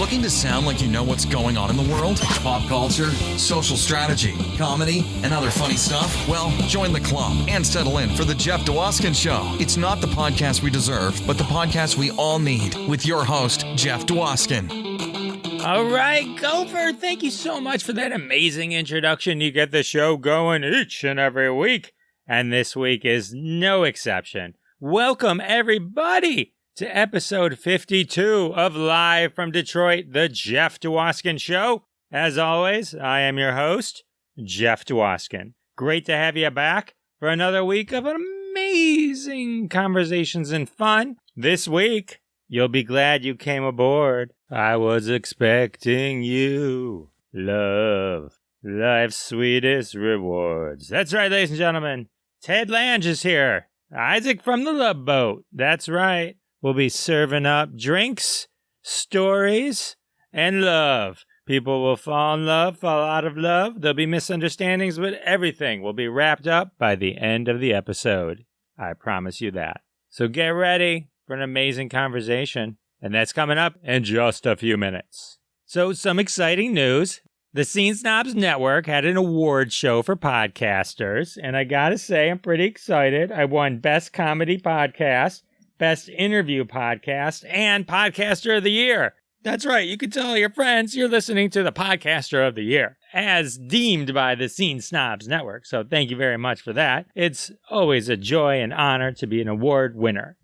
Looking to sound like you know what's going on in the world? Pop culture, social strategy, comedy, and other funny stuff? Well, join the club and settle in for the Jeff Dwoskin Show. It's not the podcast we deserve, but the podcast we all need, with your host, Jeff Dwoskin. All right, Gopher, thank you so much for that amazing introduction. You get the show going each and every week, and this week is no exception. Welcome, everybody, to episode 52 of Live from Detroit, the Jeff Dwoskin Show. As always, I am your host, Jeff Dwoskin. Great to have you back for another week of amazing conversations and fun. This week, you'll be glad you came aboard. I was expecting you. Love, life's sweetest rewards. That's right, ladies and gentlemen. Ted Lange is here. Isaac from the Love Boat. That's right. We'll be serving up drinks, stories, and love. People will fall in love, fall out of love. There'll be misunderstandings, but everything will be wrapped up by the end of the episode. I promise you that. So get ready for an amazing conversation, and that's coming up in just a few minutes. So some exciting news. The Scene Snobs Network had an award show for podcasters, and I gotta say, I'm pretty excited. I won Best Comedy Podcast, Best Interview Podcast, and Podcaster of the Year. That's right, you can tell your friends you're listening to the Podcaster of the Year, as deemed by the Scene Snobs Network, so thank you very much for that. It's always a joy and honor to be an award winner.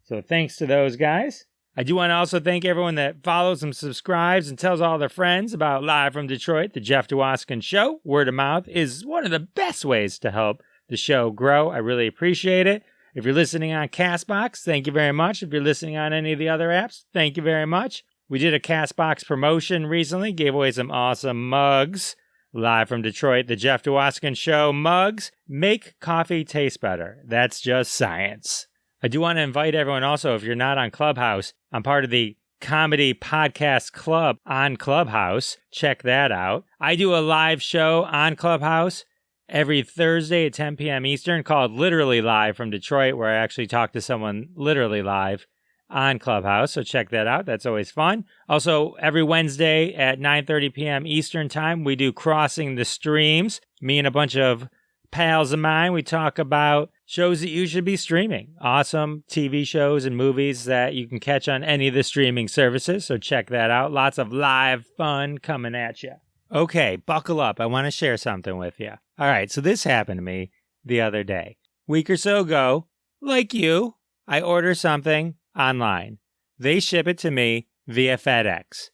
So thanks to those guys. I do want to also thank everyone that follows and subscribes and tells all their friends about Live from Detroit, the Jeff Dwoskin Show. Word of mouth is one of the best ways to help the show grow. I really appreciate it. If you're listening on CastBox, thank you very much. If you're listening on any of the other apps, thank you very much. We did a CastBox promotion recently, gave away some awesome mugs. Live from Detroit, the Jeff Dwoskin Show mugs make coffee taste better. That's just science. I do want to invite everyone also, if you're not on Clubhouse, I'm part of the Comedy Podcast Club on Clubhouse. Check that out. I do a live show on Clubhouse every Thursday at 10 p.m. Eastern called Literally Live from Detroit, where I actually talk to someone literally live on Clubhouse. So check that out. That's always fun. Also, every Wednesday at 9:30 p.m. Eastern Time, we do Crossing the Streams. Me and a bunch of pals of mine, we talk about shows that you should be streaming. Awesome TV shows and movies that you can catch on any of the streaming services. So check that out. Lots of live fun coming at you. Okay, buckle up. I want to share something with you. All right, so this happened to me the other day. Week or so ago, like you, I order something online. They ship it to me via FedEx.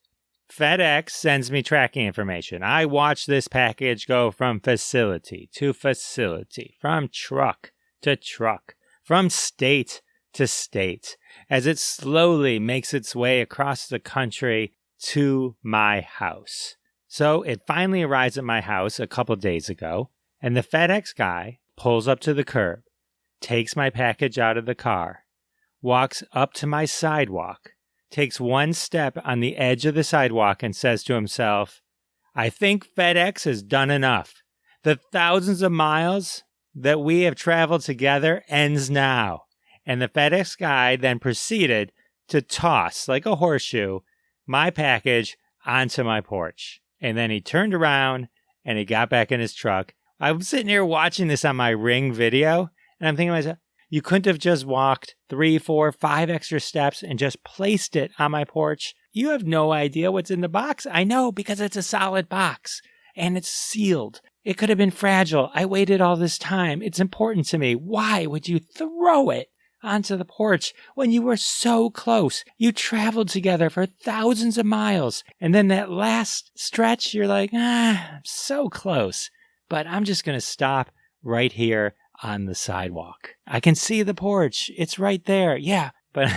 FedEx sends me tracking information. I watch this package go from facility to facility, from truck to truck, from state to state, as it slowly makes its way across the country to my house. So it finally arrives at my house a couple days ago, and the FedEx guy pulls up to the curb, takes my package out of the car, walks up to my sidewalk, takes one step on the edge of the sidewalk and says to himself, "I think FedEx has done enough. The thousands of miles that we have traveled together ends now." And the FedEx guy then proceeded to toss, like a horseshoe, my package onto my porch. And then he turned around and he got back in his truck. I'm sitting here watching this on my Ring video, and I'm thinking to myself, you couldn't have just walked 3, 4, 5 extra steps and just placed it on my porch. You have no idea what's in the box. I know, because it's a solid box and it's sealed. It could have been fragile. I waited all this time. It's important to me. Why would you throw it onto the porch when you were so close? You traveled together for thousands of miles. And then that last stretch, you're like, I'm so close. But I'm just going to stop right here on the sidewalk. I can see the porch. It's right there. Yeah, but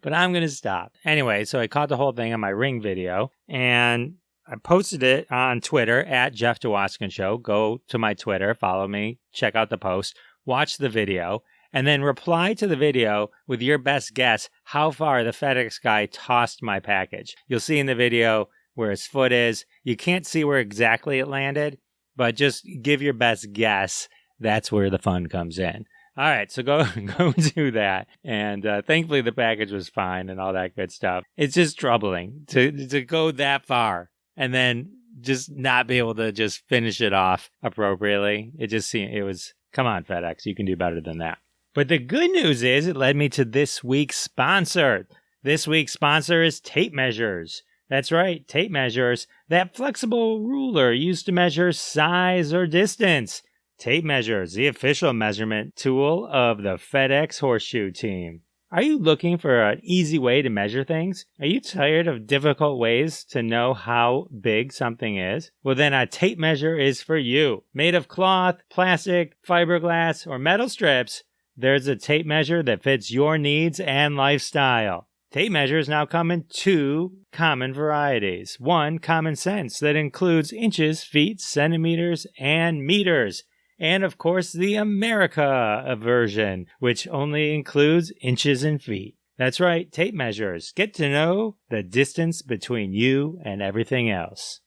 I'm going to stop. Anyway, so I caught the whole thing on my Ring video, and I posted it on Twitter at Jeff Dwoskin Show. Go to my Twitter, follow me, check out the post, watch the video, and then reply to the video with your best guess how far the FedEx guy tossed my package. You'll see in the video where his foot is. You can't see where exactly it landed, but just give your best guess. That's where the fun comes in. All right, so go do that. And thankfully the package was fine and all that good stuff. It's just troubling to go that far and then just not be able to just finish it off appropriately. It was, come on, FedEx, you can do better than that. But the good news is it led me to this week's sponsor. This week's sponsor is tape measures. That's right, tape measures, that flexible ruler used to measure size or distance. Tape measures, the official measurement tool of the FedEx Horseshoe team. Are you looking for an easy way to measure things? Are you tired of difficult ways to know how big something is? Well, then a tape measure is for you. Made of cloth, plastic, fiberglass, or metal strips, there's a tape measure that fits your needs and lifestyle. Tape measures now come in two common varieties. One, common sense, that includes inches, feet, centimeters, and meters. And of course, the America version, which only includes inches and feet. That's right, tape measures. Get to know the distance between you and everything else.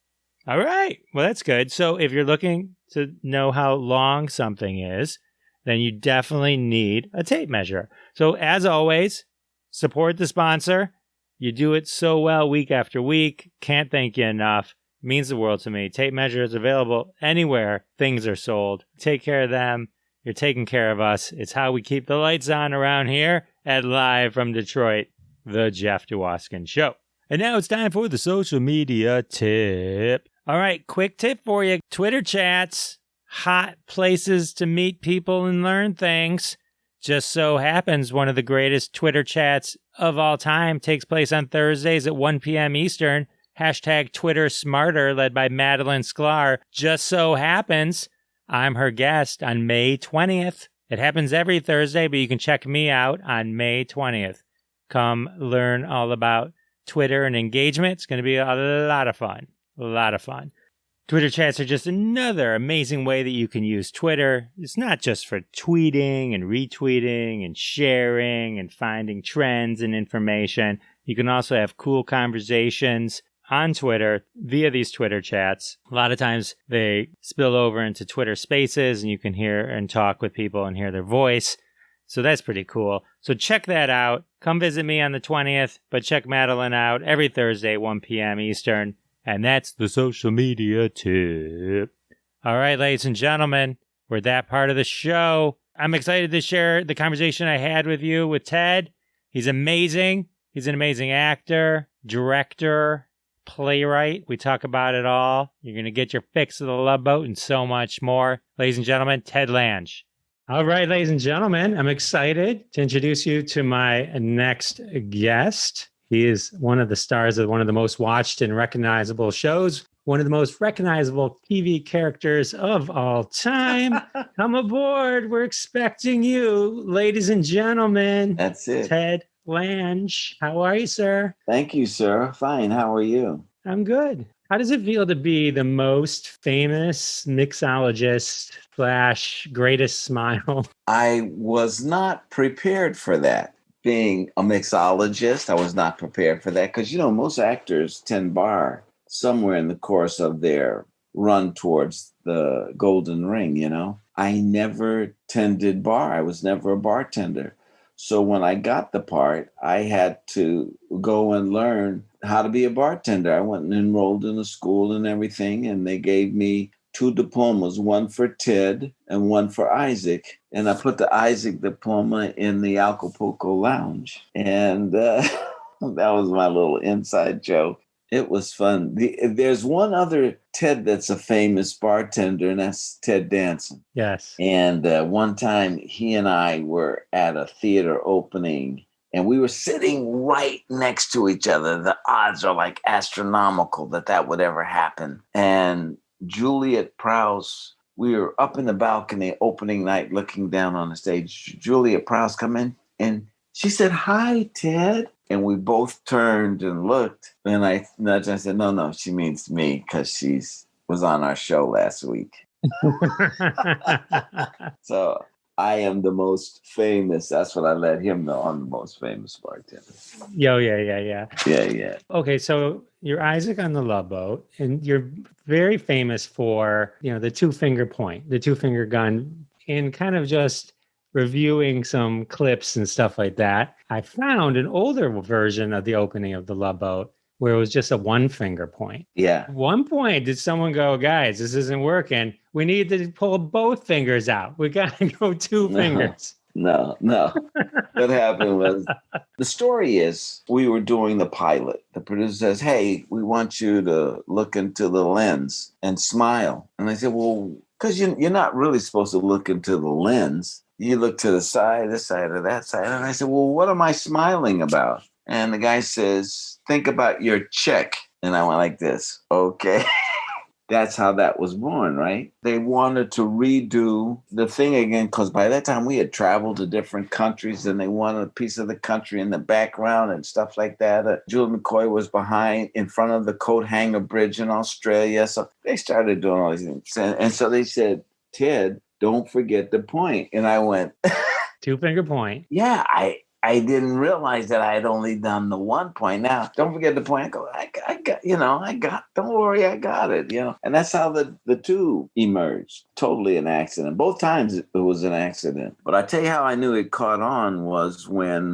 All right, well, that's good. So if you're looking to know how long something is, then you definitely need a tape measure. So as always, support the sponsor. You do it so well week after week. Can't thank you enough. Means the world to me. Tape measure is available anywhere things are sold. Take care of them. You're taking care of us. It's how we keep the lights on around here at Live from Detroit, The Jeff Dwoskin Show. And now it's time for the social media tip. All right, quick tip for you. Twitter chats. Hot places to meet people and learn things. Just so happens one of the greatest Twitter chats of all time takes place on Thursdays at 1 p.m. Eastern. Hashtag Twitter Smarter, led by Madeline Sklar. Just so happens I'm her guest on May 20th. It happens every Thursday, but you can check me out on May 20th. Come learn all about Twitter and engagement. It's going to be a lot of fun. A lot of fun. Twitter chats are just another amazing way that you can use Twitter. It's not just for tweeting and retweeting and sharing and finding trends and information. You can also have cool conversations on Twitter via these Twitter chats. A lot of times they spill over into Twitter Spaces and you can hear and talk with people and hear their voice. So that's pretty cool. So check that out. Come visit me on the 20th, but check Madeline out every Thursday, 1 p.m. Eastern. And that's the social media tip. All right, ladies and gentlemen, we're that part of the show. I'm excited to share the conversation I had with you with Ted. He's amazing. He's an amazing actor, director, playwright. We talk about it all. You're going to get your fix of the Love Boat and so much more. Ladies and gentlemen, Ted Lange. All right, ladies and gentlemen, I'm excited to introduce you to my next guest. He is one of the stars of one of the most watched and recognizable shows, one of the most recognizable TV characters of all time. Come aboard. We're expecting you, ladies and gentlemen. That's it. Ted Lange. How are you, sir? Thank you, sir. Fine. How are you? I'm good. How does it feel to be the most famous mixologist / greatest smile? I was not prepared for that. Being a mixologist, I was not prepared for that because, most actors tend bar somewhere in the course of their run towards the golden ring, I never tended bar. I was never a bartender. So when I got the part, I had to go and learn how to be a bartender. I went and enrolled in a school and everything, and they gave me 2 diplomas, one for Ted and one for Isaac. And I put the Isaac diploma in the Acapulco Lounge. And that was my little inside joke. It was fun. There's one other Ted that's a famous bartender, and that's Ted Danson. Yes. And one time he and I were at a theater opening, and we were sitting right next to each other. The odds are like astronomical that would ever happen. And Juliet Prowse, we were up in the balcony opening night looking down on the stage. Juliet Prowse come in, and she said, "Hi, Ted." And we both turned and looked, and I nudged. I said, "No, she means me because she was on our show last week." So I am the most famous. That's what I let him know. I'm the most famous bartender. Yeah. Okay, so you're Isaac on the Love Boat, and you're very famous for, the 2-finger point, the 2-finger gun, and kind of just reviewing some clips and stuff like that, I found an older version of the opening of the Love Boat where it was just a one finger point. Yeah. At one point, did someone go, guys, this isn't working. We need to pull both fingers out. We got to go two fingers. No. What happened was, the story is, we were doing the pilot. The producer says, hey, we want you to look into the lens and smile. And I said, well, because you're not really supposed to look into the lens. You look to the side, this side, or that side. And I said, well, what am I smiling about? And the guy says, think about your check. And I went like this. Okay. That's how that was born, right? They wanted to redo the thing again because by that time we had traveled to different countries and they wanted a piece of the country in the background and stuff like that. Julie McCoy was behind in front of the coat hanger bridge in Australia. So they started doing all these things. And so they said, Ted, don't forget the point. And I went, two finger point. Yeah, I didn't realize that I had only done the 1 point. Now, don't forget the point. I go, I got, don't worry, I got it, And that's how the two emerged. Totally an accident. Both times it was an accident. But I tell you how I knew it caught on was when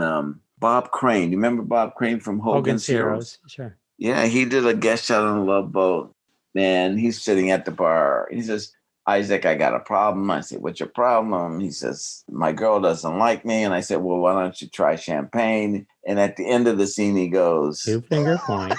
Bob Crane, you remember Bob Crane from Hogan's Heroes? Sure. Yeah, he did a guest shot on the Love Boat. And he's sitting at the bar. He says, Isaac, I got a problem. I said, what's your problem? He says, my girl doesn't like me. And I said, well, why don't you try champagne? And at the end of the scene, he goes, two finger point.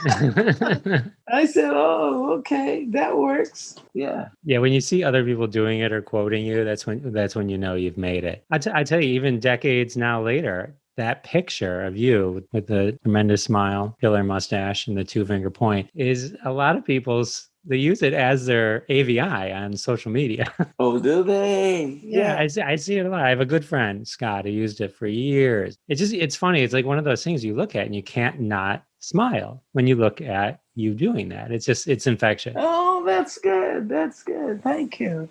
I said, oh, okay, that works. Yeah. Yeah. When you see other people doing it or quoting you, that's when you know you've made it. I tell you, even decades now later, that picture of you with the tremendous smile, killer mustache, and the two finger point is a lot of people's. They use it as their AVI on social media. Oh, do they? Yeah, I see it a lot. I have a good friend, Scott, who used it for years. It's funny. It's like one of those things you look at and you can't not smile when you look at you doing that. It's infectious. Oh, that's good. That's good. Thank you.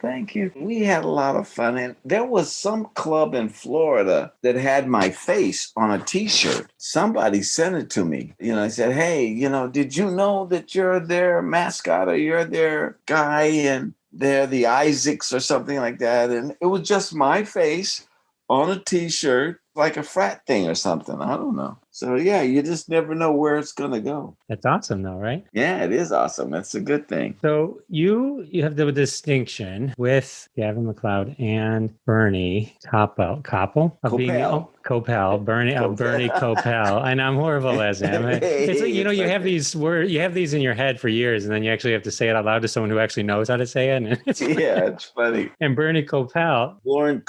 We had a lot of fun. And there was some club in Florida that had my face on a T-shirt. Somebody sent it to me. I said, hey, did you know that you're their mascot or you're their guy and they're the Isaacs or something like that? And it was just my face on a T-shirt, like a frat thing or something. I don't know. So, yeah, you just never know where it's going to go. That's awesome, though, right? Yeah, it is awesome. That's a good thing. So you have the distinction with Gavin MacLeod and Bernie Coppell. Coppell. Bernie Coppell. And I'm horrible as him. It's like, you have these words, you have these in your head for years, and then you actually have to say it out loud to someone who actually knows how to say it. It's funny. And Bernie Coppell. Lauren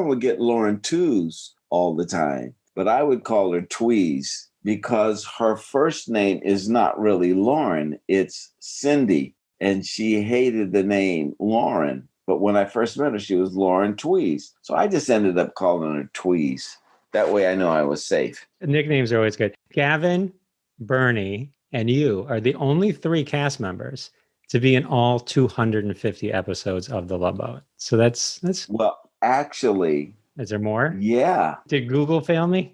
would get Lauren twos all the time, but I would call her Tweez because her first name is not really Lauren, it's Cindy. And she hated the name Lauren. But when I first met her, she was Lauren Tweez. So I just ended up calling her Tweez. That way I know I was safe. Nicknames are always good. Gavin, Bernie, and you are the only three cast members to be in all 250 episodes of The Love Boat. So that's well, actually. Is there more? Yeah. Did Google fail me?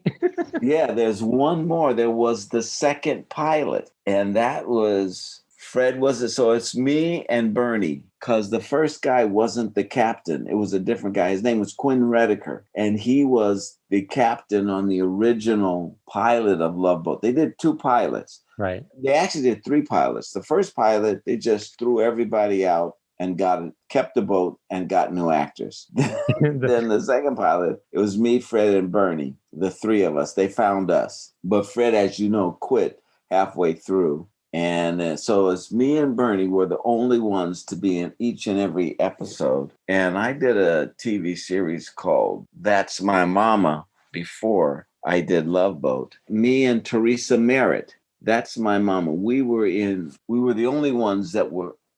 Yeah, there's one more. There was the second pilot, and that was Fred was it. So it's me and Bernie, because the first guy wasn't the captain. It was a different guy. His name was Quinn Rediker, and he was the captain on the original pilot of Love Boat. They did two pilots. Right. They actually did three pilots. The first pilot, they just threw everybody out and kept the boat and got new actors. Then the second pilot, it was me, Fred, and Bernie, the three of us. They found us. But Fred, as you know, quit halfway through. And so it's me and Bernie were the only ones to be in each and every episode. And I did a TV series called That's My Mama before I did Love Boat. Me and Teresa Merritt, That's My Mama. We were the only ones that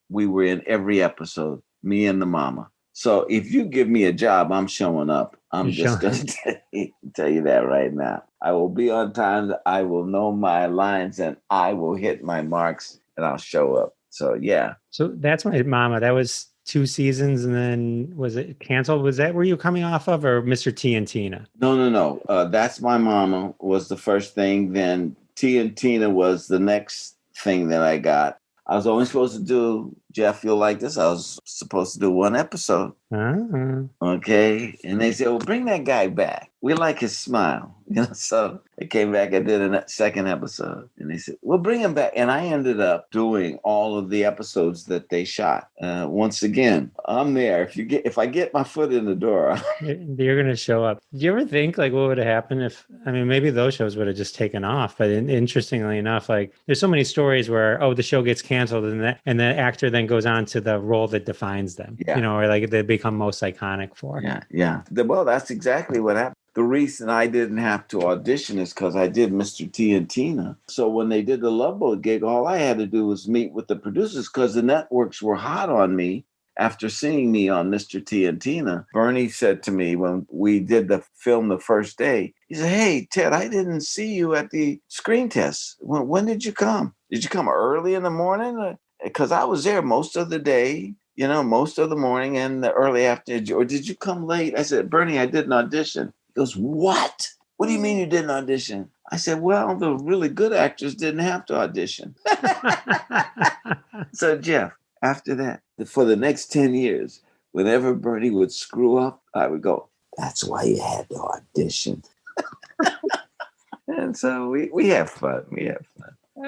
we were in every episode, me and the mama. So if you give me a job, I'm showing up. I'm just going to tell you that right now. I will be on time. I will know my lines and I will hit my marks and I'll show up. So, yeah. So That's My Mama. That was 2 seasons and then was it canceled? Was that where you were coming off of or Mr. T and Tina? No. That's My Mama was the first thing. Then T and Tina was the next thing that I got. I was only supposed to do Jeff, you'll like this. I was supposed to do one episode. Okay. And they said, well, bring that guy back. We like his smile. So I came back. I did a second episode. And they said, well, bring him back. And I ended up doing all of the episodes that they shot. Once again, I'm there. If I get my foot in the door, you're going to show up. Do you ever think like what would have happened if, I mean, maybe those shows would have just taken off, but interestingly enough, like there's so many stories where, the show gets canceled and the actor then goes on to the role that defines them, or like they become most iconic for. Yeah. Well, that's exactly what happened. The reason I didn't have to audition is because I did Mr. T and Tina. So when they did the Love Boat gig, all I had to do was meet with the producers because the networks were hot on me. After seeing me on Mr. T and Tina, Bernie said to me when we did the film the first day, he said, hey, Ted, I didn't see you at the screen test. When did you come? Did you come early in the morning? Because I was there most of the day, most of the morning and the early afternoon. Or did you come late? I said, Bernie, I did an audition. He goes, what? What do you mean you didn't audition? I said, well, the really good actors didn't have to audition. So, Jeff, after that, for the next 10 years, whenever Bernie would screw up, I would go, that's why you had to audition. And so we have fun.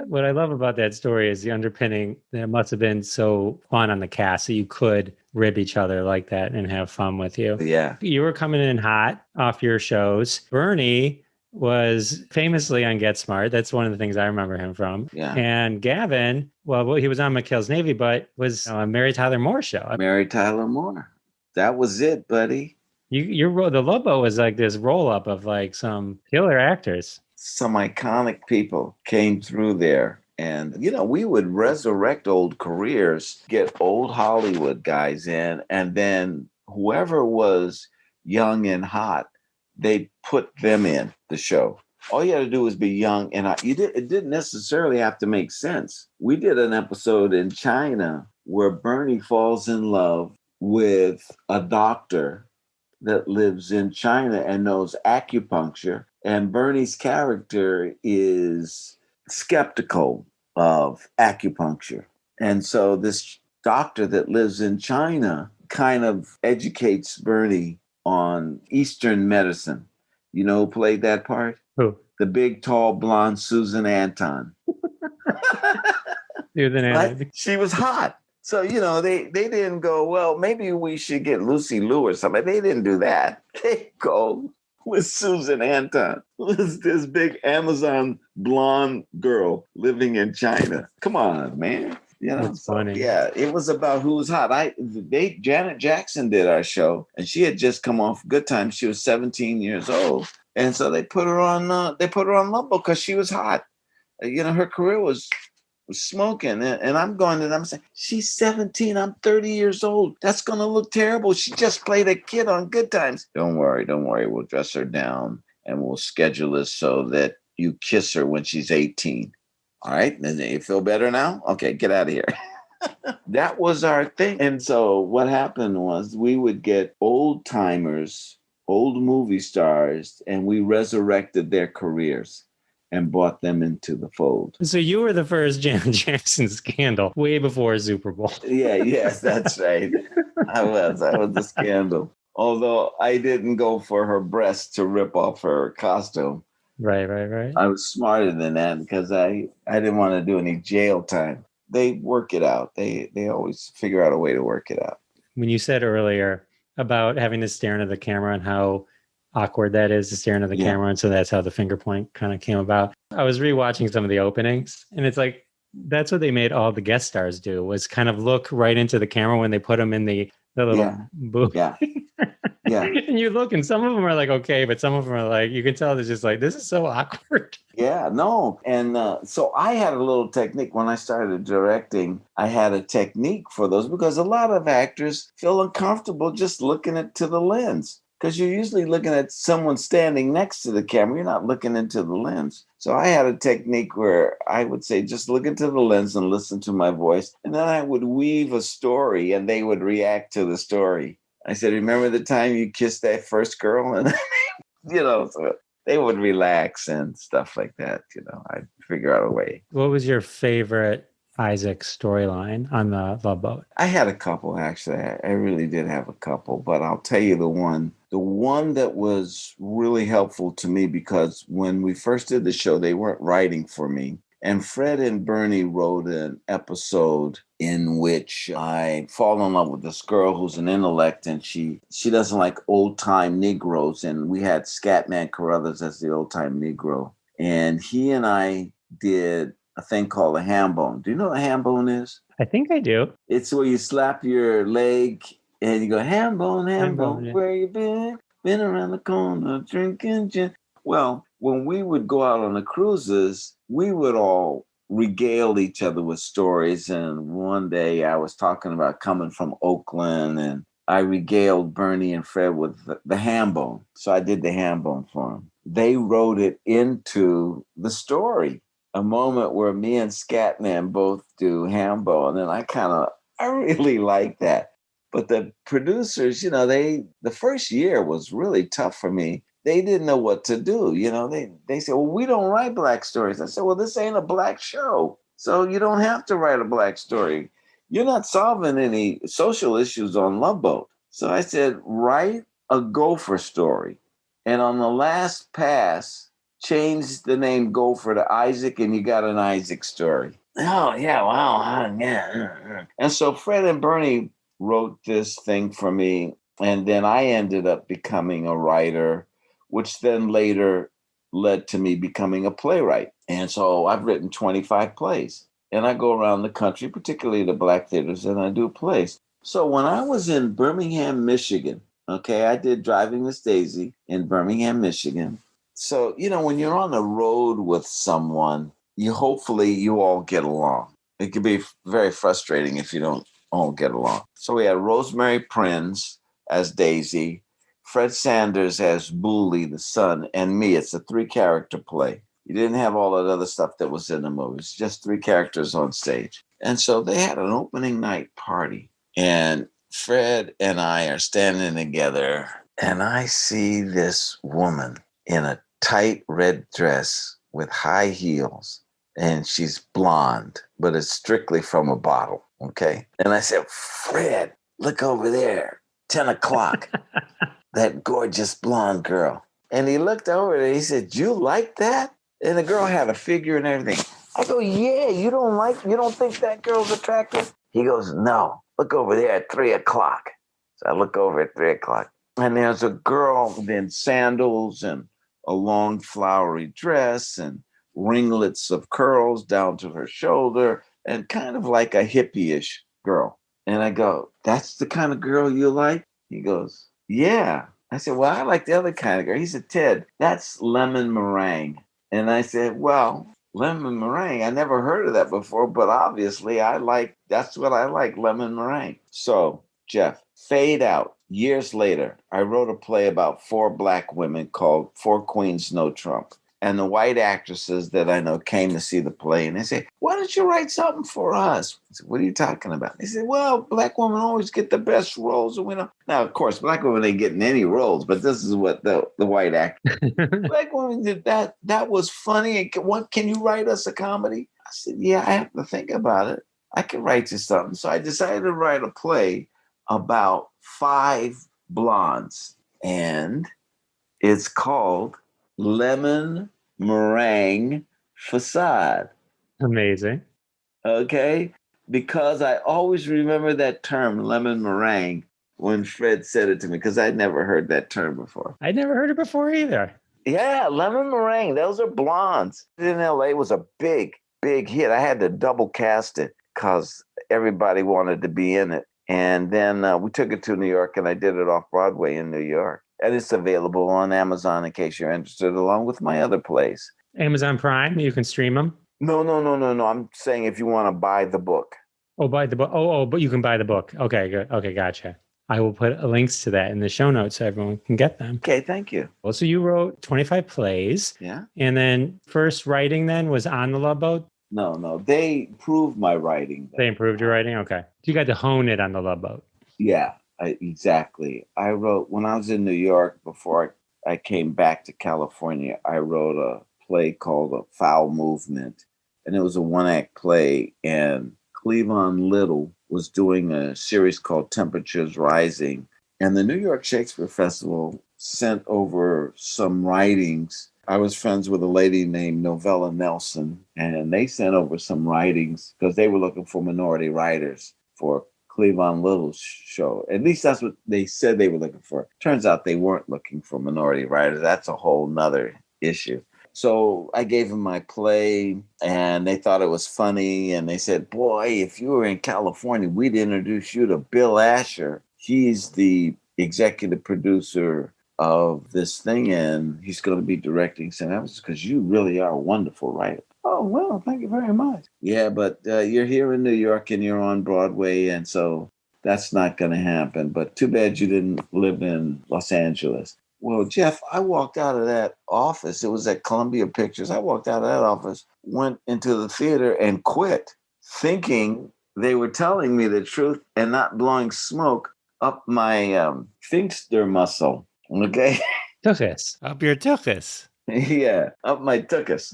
What I love about that story is the underpinning that must have been so fun on the cast that you could rib each other like that and have fun with you. Yeah. You were coming in hot off your shows. Bernie was famously on Get Smart. That's one of the things I remember him from. Yeah. And Gavin, well, he was on McHale's Navy, but was on Mary Tyler Moore show. Mary Tyler Moore. That was it, buddy. Your role, the Love Boat was like this roll up of like some killer actors. Some iconic people came through there. And, we would resurrect old careers, get old Hollywood guys in, and then whoever was young and hot, they'd put them in the show. All you had to do was be young and hot. It didn't necessarily have to make sense. We did an episode in China where Bernie falls in love with a doctor that lives in China and knows acupuncture. And Bernie's character is skeptical of acupuncture. And so this doctor that lives in China kind of educates Bernie on Eastern medicine. You know who played that part? Who? The big, tall, blonde Susan Anton. Right? She was hot. So, they didn't go, well, maybe we should get Lucy Liu or something. They didn't do that. They go with Susan Anton, who's this big Amazon blonde girl living in China. Come on, man. That's funny. Yeah, it was about who was hot. Janet Jackson did our show, and she had just come off Good Times. She was 17 years old, and so they put her on. Love Boat because she was hot. Her career was smoking, and I'm going and I'm saying, she's 17. I'm 30 years old. That's going to look terrible. She just played a kid on Good Times. Don't worry. We'll dress her down, and we'll schedule this so that you kiss her when she's 18. All right. And you feel better now? Okay, get out of here. That was our thing. And so what happened was we would get old timers, old movie stars, and we resurrected their careers and brought them into the fold. So you were the first Janet Jackson scandal way before Super Bowl. Yes, that's right. I was the scandal. Although I didn't go for her breasts to rip off her costume. Right. I was smarter than that because I didn't want to do any jail time. They work it out. They always figure out a way to work it out. When you said earlier about having to stare into the camera and how awkward that is to stare into the camera, and so that's how the finger point kind of came about. I was rewatching some of the openings, and it's like that's what they made all the guest stars do, was kind of look right into the camera when they put them in the little booth. Yeah. And you look, and some of them are like okay, but some of them are like, you can tell they're just like, this is so awkward. Yeah, no. And so I had a little technique when I started directing. I had a technique for those because a lot of actors feel uncomfortable just looking into the lens. Because you're usually looking at someone standing next to the camera. You're not looking into the lens. So I had a technique where I would say, just look into the lens and listen to my voice. And then I would weave a story and they would react to the story. I said, remember the time you kissed that first girl? And, so they would relax and stuff like that. I'd figure out a way. What was your favorite Isaac storyline on the Love Boat? I had a couple, actually. I really did have a couple, but I'll tell you the one that was really helpful to me, because when we first did the show, they weren't writing for me. And Fred and Bernie wrote an episode in which I fall in love with this girl who's an intellect, and she doesn't like old-time Negroes. And we had Scatman Carruthers as the old-time Negro. And he and I did a thing called a ham bone. Do you know what a ham bone is? I think I do. It's where you slap your leg and you go, ham bone, Yeah. where you been? Been around the corner drinking gin. Well, when we would go out on the cruises, we would all regale each other with stories. And one day I was talking about coming from Oakland, and I regaled Bernie and Fred with the ham bone. So I did the ham bone for them. They wrote it into the story, a moment where me and Scatman both do ham bone. And I really like that. But the producers, the first year was really tough for me. They didn't know what to do. They said, well, we don't write Black stories. I said, well, this ain't a Black show, so you don't have to write a Black story. You're not solving any social issues on Love Boat. So I said, write a Gopher story. And on the last pass, change the name Gopher to Isaac, and you got an Isaac story. Oh, yeah, wow. Yeah. And so Fred and Bernie wrote this thing for me, and then I ended up becoming a writer, which then later led to me becoming a playwright. And so I've written 25 plays, and I go around the country, particularly the Black theaters, and I do plays. So when I was in Birmingham, Michigan, I did Driving Miss Daisy in Birmingham, Michigan. So, when you're on the road with someone, hopefully you all get along. It can be very frustrating if you don't all get along. So we had Rosemary Prinz as Daisy, Fred Sanders as Booley, the son, and me. It's a 3-character play. You didn't have all that other stuff that was in the movie. It's just 3 characters on stage. And so they had an opening night party, and Fred and I are standing together, and I see this woman in a tight red dress with high heels, and she's blonde, but it's strictly from a bottle, okay? And I said, Fred, look over there, 10 o'clock, that gorgeous blonde girl. And he looked over and he said, you like that? And the girl had a figure and everything. I go, yeah, you don't think that girl's attractive? He goes, no, look over there at 3 o'clock. So I look over at 3 o'clock, and there's a girl in sandals and a long flowery dress and ringlets of curls down to her shoulder, and kind of like a hippie-ish girl. And I go, that's the kind of girl you like? He goes, yeah. I said, well, I like the other kind of girl. He said, Ted, that's lemon meringue. And I said, well, lemon meringue, I never heard of that before, but obviously that's what I like, lemon meringue. So, Jeff, fade out. Years later, I wrote a play about 4 Black women called 4 Queens, No Trump. And the white actresses that I know came to see the play, and they say, why don't you write something for us? I said, what are you talking about? They said, well, Black women always get the best roles. And we know. Now, of course, Black women ain't getting any roles, but this is what the white actors. Black women did that. That was funny. What, can you write us a comedy? I said, yeah, I have to think about it. I can write you something. So I decided to write a play about 5 blondes, and it's called Lemon Meringue Facade. Amazing. Okay? Because I always remember that term, lemon meringue, when Fred said it to me, because I'd never heard that term before. I'd never heard it before either. Yeah, lemon meringue. Those are blondes. In LA was a big, big hit. I had to double cast it because everybody wanted to be in it. And then we took it to New York, and I did it off Broadway in New York. And it's available on Amazon in case you're interested, along with my other plays. Amazon Prime, you can stream them. No. I'm saying if you want to buy the book. Oh, buy the book. Oh, but you can buy the book. Okay, good. Okay, gotcha. I will put links to that in the show notes so everyone can get them. Okay, thank you. Well, so you wrote 25 plays. Yeah. And then first writing then was on the Love Boat? No. They improved my writing. They improved your writing? Okay. So you got to hone it on the Love Boat. Yeah, exactly. I wrote, when I was in New York, before I came back to California, I wrote a play called A Foul Movement. and it was a one-act play. And Cleavon Little was doing a series called Temperatures Rising. And the New York Shakespeare Festival sent over some writings. I was friends with a lady named Novella Nelson, and they sent over some writings because they were looking for minority writers for Cleavon Little's show. At least that's what they said they were looking for. Turns out they weren't looking for minority writers. That's a whole nother issue. So I gave them my play, and they thought it was funny. And they said, boy, if you were in California, we'd introduce you to Bill Asher. He's the executive producer of this thing, and he's going to be directing St. Evans because you really are a wonderful writer. Oh, well, thank you very much. Yeah, but you're here in New York and you're on Broadway, and so that's not going to happen. But too bad you didn't live in Los Angeles. Well, Jeff, I walked out of that office. It was at Columbia Pictures. I walked out of that office, went into the theater and quit, thinking they were telling me the truth and not blowing smoke up my sphincter muscle. Okay. Tuchus. Up your tuchus. Yeah, up my tuchus.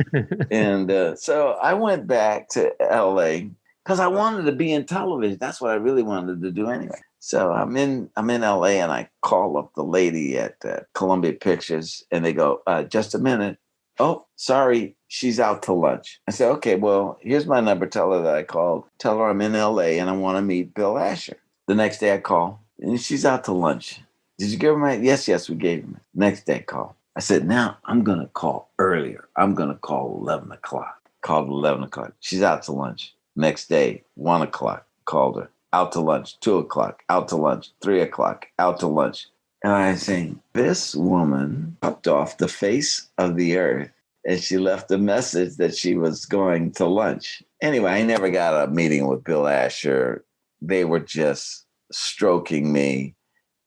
And so I went back to LA because I wanted to be in television. That's what I really wanted to do anyway. So I'm in LA, and I call up the lady at Columbia Pictures, and they go, just a minute. Oh, sorry, she's out to lunch. I said, okay, well, here's my number. Tell her that I called. Tell her I'm in LA and I want to meet Bill Asher. The next day I call, and she's out to lunch. Did you give her my? Yes, we gave him. Next day call. I said, now I'm going to call earlier. I'm going to call 11 o'clock. Called 11 o'clock. She's out to lunch. Next day, 1 o'clock. Called her. Out to lunch. 2 o'clock. Out to lunch. 3 o'clock. Out to lunch. And I saying, this woman popped off the face of the earth, and she left a message that she was going to lunch. Anyway, I never got a meeting with Bill Asher. They were just stroking me.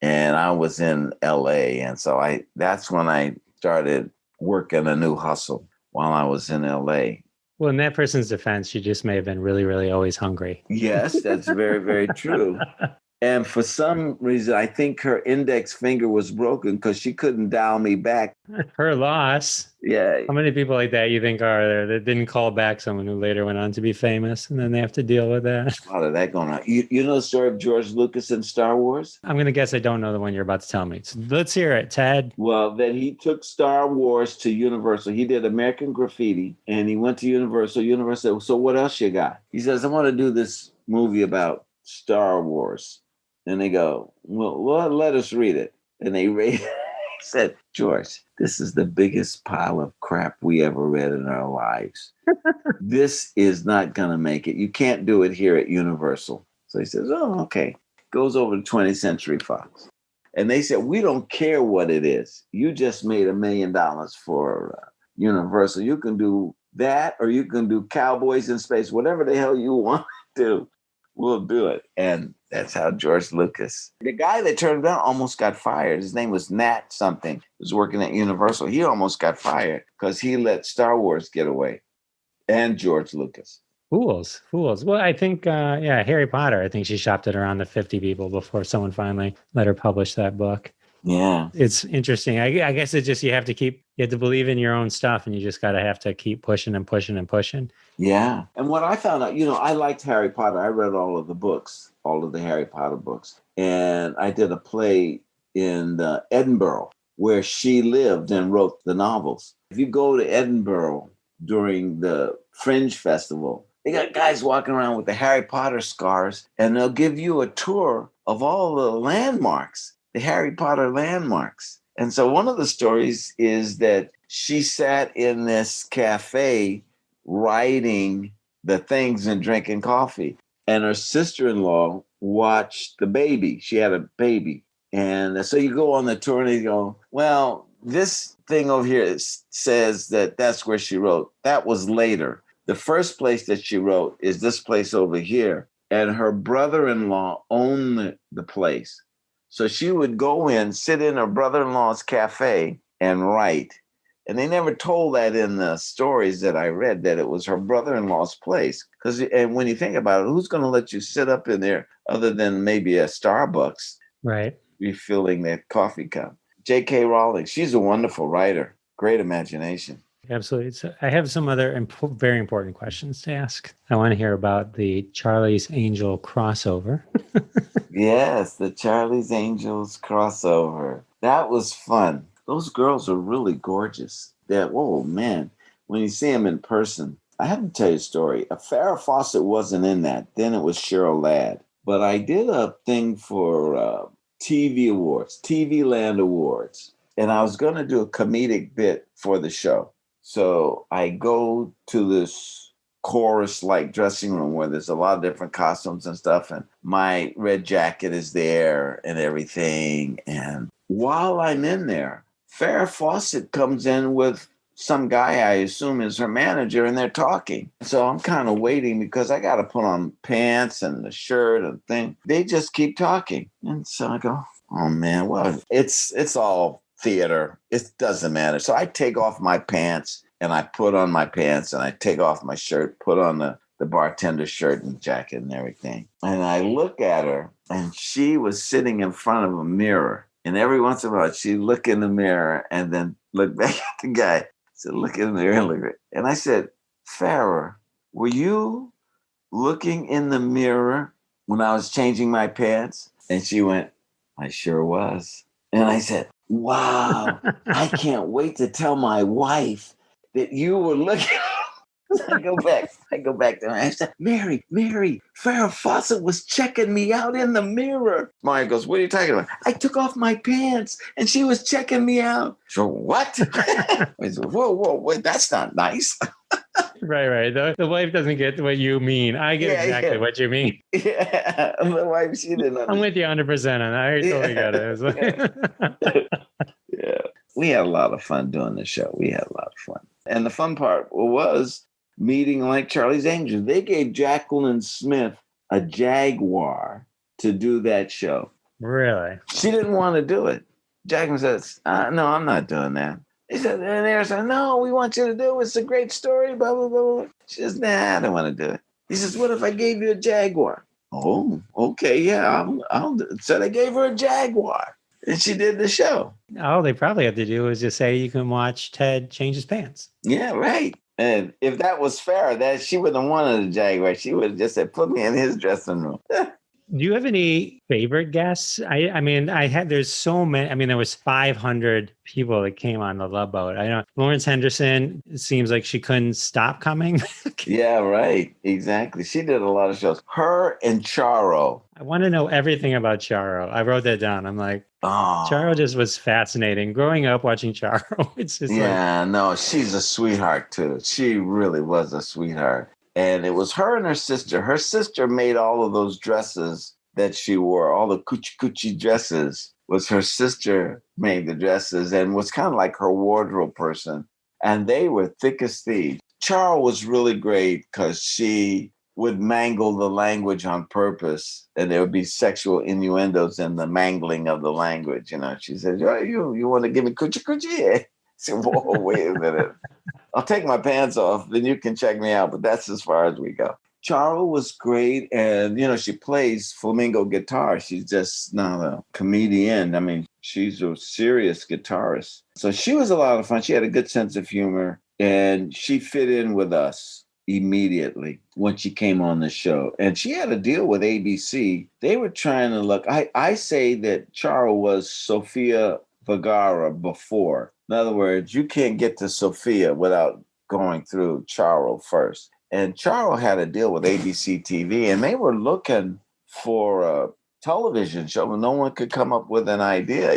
And I was in LA. And so that's when I started working a new hustle while I was in LA. Well, in that person's defense, she just may have been really, really always hungry. Yes, that's very, very true. And for some reason, I think her index finger was broken because she couldn't dial me back. Her loss. Yeah. How many people like that you think are there that didn't call back someone who later went on to be famous, and then they have to deal with that? A lot of that going on. You know the story of George Lucas and Star Wars? I'm going to guess I don't know the one you're about to tell me. So let's hear it, Ted. Well, then he took Star Wars to Universal. He did American Graffiti, and he went to Universal. Universal said, so what else you got? He says, I want to do this movie about Star Wars. And they go, well, let us read it. And they read it. He said, George, this is the biggest pile of crap we ever read in our lives. This is not going to make it. You can't do it here at Universal. So he says, oh, okay. Goes over to 20th Century Fox. And they said, we don't care what it is. You just made $1 million for Universal. You can do that, or you can do Cowboys in Space, whatever the hell you want to do. We'll do it. And that's how George Lucas. The guy that turned it down almost got fired. His name was Nat something. He was working at Universal. He almost got fired because he let Star Wars get away. And George Lucas. Fools. Well, I think, Harry Potter, I think she shopped it around to 50 people before someone finally let her publish that book. Yeah. It's interesting. I guess it's just you have to believe in your own stuff, and you just have to keep pushing and pushing and pushing. Yeah. And what I found out, I liked Harry Potter. I read all of the books, all of the Harry Potter books. And I did a play in Edinburgh where she lived and wrote the novels. If you go to Edinburgh during the Fringe Festival, they got guys walking around with the Harry Potter scarves, and they'll give you a tour of all the landmarks, the Harry Potter landmarks. And so one of the stories is that she sat in this cafe writing the things and drinking coffee. And her sister-in-law watched the baby. She had a baby. And so you go on the tour and you go, well, this thing over here says that that's where she wrote. That was later. The first place that she wrote is this place over here. And her brother-in-law owned the place. So she would go in, sit in her brother-in-law's cafe and write. And they never told that in the stories that I read, that it was her brother-in-law's place. And when you think about it, who's going to let you sit up in there other than maybe a Starbucks? Right. Refilling that coffee cup. J.K. Rowling, she's a wonderful writer. Great imagination. Absolutely. So I have some other very important questions to ask. I want to hear about the Charlie's Angel crossover. Yes, the Charlie's Angels crossover. That was fun. Those girls are really gorgeous. Oh man, when you see them in person, I have to tell you a story. Farrah Fawcett wasn't in that. Then it was Cheryl Ladd. But I did a thing for TV Awards, TV Land Awards. And I was going to do a comedic bit for the show. So I go to this chorus-like dressing room where there's a lot of different costumes and stuff. And my red jacket is there and everything. And while I'm in there, Farrah Fawcett comes in with some guy I assume is her manager, and they're talking. So I'm kind of waiting because I got to put on pants and the shirt and thing. They just keep talking. And so I go, oh man, well, it's all theater. It doesn't matter. So I take off my pants and I put on my pants and I take off my shirt, put on the bartender shirt and jacket and everything. And I look at her and she was sitting in front of a mirror. And every once in a while she'd look in the mirror and then look back at the guy. So look in the mirror and look at it. And I said, Farrah, were you looking in the mirror when I was changing my pants? And she went, I sure was. And I said, wow, I can't wait to tell my wife that you were looking. I go back to her. I said, Mary, Farrah Fawcett was checking me out in the mirror. Maya goes, what are you talking about? I took off my pants and she was checking me out. So what? I said, whoa, wait, that's not nice. Right. The wife doesn't get what you mean. I get exactly what you mean. Yeah, the wife, she didn't understand. I'm with you 100% on that. I totally got it. It's like... Yeah. We had a lot of fun doing the show. We had a lot of fun. And the fun part was meeting like Charlie's Angels. They gave Jacqueline Smith a Jaguar to do that show. Really? She didn't want to do it. Jacqueline says, no, I'm not doing that. He said, and they said, no, we want you to do it. It's a great story, blah, blah, blah. She says, nah, I don't want to do it. He says, what if I gave you a Jaguar? Oh, okay, yeah, I'll do it. So they gave her a Jaguar. And she did the show. All they probably have to do is just say you can watch Ted change his pants. Yeah, right. And if that was fair, that she wouldn't have wanted a Jaguar. She would have just said, put me in his dressing room. Do you have any favorite guests? I mean, there's so many. I mean, there was 500 people that came on the Love Boat. I know Lawrence Henderson, it seems like she couldn't stop coming. Yeah, right. Exactly. She did a lot of shows. Her and Charo. I want to know everything about Charo. I wrote that down. I'm like, Charo just was fascinating. Growing up watching Charo, it's just no, she's a sweetheart too. She really was a sweetheart. And it was her and her sister. Her sister made all of those dresses that she wore, all the coochie dresses. Was her sister made the dresses and was kind of like her wardrobe person. And they were thick as thieves. Charo was really great because she would mangle the language on purpose, and there would be sexual innuendos in the mangling of the language. You know, she said, oh, you want to give me coochie? I said, whoa, wait a minute. I'll take my pants off, then you can check me out. But that's as far as we go. Charo was great. And, she plays flamenco guitar. She's just not a comedian. I mean, she's a serious guitarist. So she was a lot of fun. She had a good sense of humor. And she fit in with us immediately when she came on the show. And she had a deal with ABC. They were trying to look. I say that Charo was Sofia Vergara before. In other words, you can't get to Sophia without going through Charo first. And Charo had a deal with ABC TV, and they were looking for a television show, but no one could come up with an idea,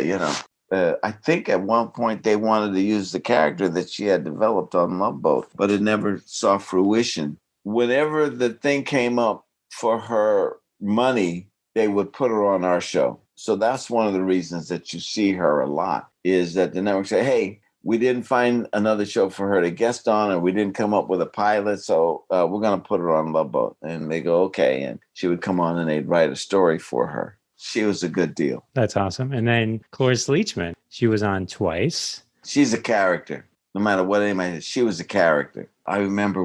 I think at one point they wanted to use the character that she had developed on Love Boat, but it never saw fruition. Whenever the thing came up for her money, they would put her on our show. So that's one of the reasons that you see her a lot, is that the network say, hey, we didn't find another show for her to guest on, or we didn't come up with a pilot, so we're going to put her on Love Boat. And they go, okay. And she would come on and they'd write a story for her. She was a good deal. That's awesome. And then Cloris Leachman, she was on twice. She's a character. No matter what anybody says, she was a character. I remember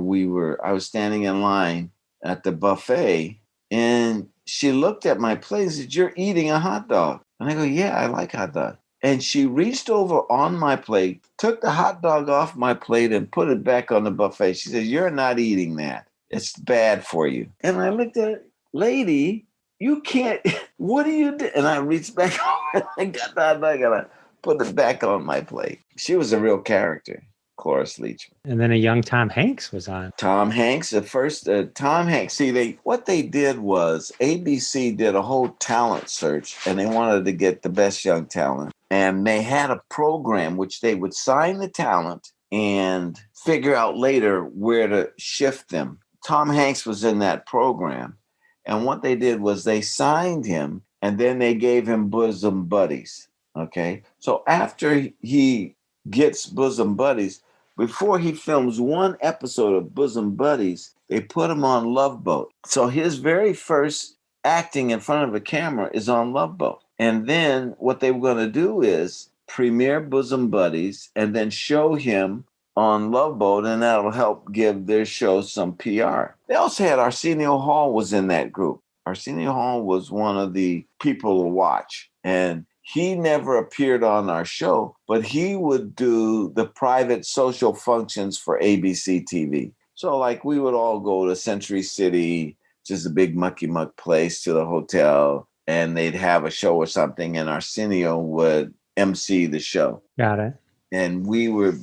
I was standing in line at the buffet, and she looked at my plate and said, you're eating a hot dog. And I go, yeah, I like hot dog. And she reached over on my plate, took the hot dog off my plate and put it back on the buffet. She said, "You're not eating that. It's bad for you." And I looked at her, "Lady, you can't, what do you do?" And I reached back over and I got the hot dog and I put it back on my plate. She was a real character, Cloris Leachman. And then a young Tom Hanks was on. Tom Hanks, the first Tom Hanks. See, what they did was ABC did a whole talent search, and they wanted to get the best young talent. And they had a program which they would sign the talent and figure out later where to shift them. Tom Hanks was in that program, and what they did was they signed him, and then they gave him bosom buddies. Okay, so after he gets bosom buddies, before he films one episode of Bosom Buddies, they put him on Love Boat. So his very first acting in front of a camera is on Love Boat. And then what they were going to do is premiere Bosom Buddies and then show him on Love Boat, and that'll help give their show some PR. They also had Arsenio Hall was in that group. Arsenio Hall was one of the people to watch. And he never appeared on our show, but he would do the private social functions for ABC TV. So like we would all go to Century City, just a big mucky muck place, to the hotel, and they'd have a show or something, and Arsenio would MC the show. Got it. And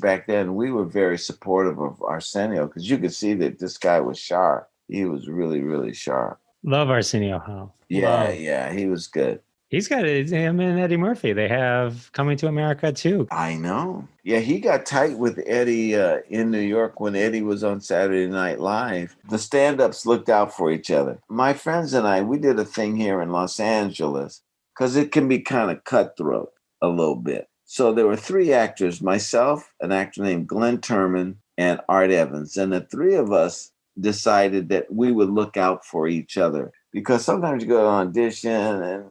back then, we were very supportive of Arsenio because you could see that this guy was sharp. He was really, really sharp. Love Arsenio Hall. Yeah, he was good. He's got him and Eddie Murphy. They have Coming to America too. I know. Yeah, he got tight with Eddie in New York when Eddie was on Saturday Night Live. The stand-ups looked out for each other. My friends and I, we did a thing here in Los Angeles because it can be kind of cutthroat a little bit. So there were three actors, myself, an actor named Glenn Turman, and Art Evans. And the three of us decided that we would look out for each other because sometimes you go to audition and